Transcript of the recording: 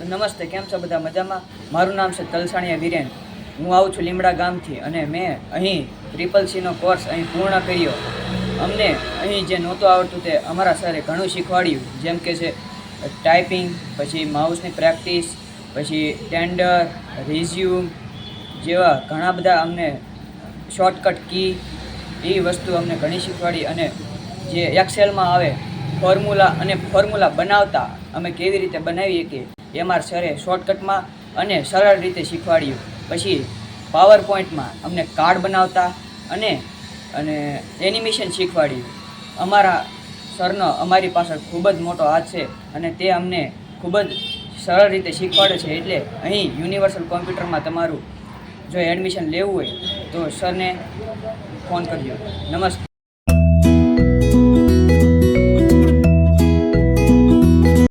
નમસ્તે, કેમ છો બધા? મજામાં? મારું નામ છે તલસાણીયા વિરેન. હું આવું છું લીમડા ગામથી અને મેં અહીં CCC કોર્સ અહીં પૂર્ણ કર્યો. અમને અહીં જે નહોતું આવડતું તે અમારા સરે ઘણું શીખવાડ્યું, જેમ કે છે ટાઈપિંગ, પછી માઉસની પ્રેક્ટિસ, પછી ટેન્ડર, રિઝ્યુમ જેવા ઘણા બધા અમને શોર્ટકટ કી એ વસ્તુ અમને ઘણી શીખવાડી. અને જે એક્સેલમાં આવે ફોર્મ્યુલા બનાવતા અમે કેવી રીતે બનાવીએ કે એ મારા સરે શોર્ટકટમાં અને સરળ રીતે શીખવાડ્યું. પછી પાવર પોઈન્ટમાં અમને કાર્ડ બનાવતા અને એનિમેશન શીખવાડ્યું. અમારા સરનો અમારી પાછળ ખૂબ જ મોટો હાથ છે અને તે અમને ખૂબ જ સરળ રીતે શીખવાડે છે. એટલે અહીં યુનિવર્સલ કોમ્પ્યુટરમાં તમારું જો એડમિશન લેવું હોય તો સરને ફોન કરજો. નમસ્તે.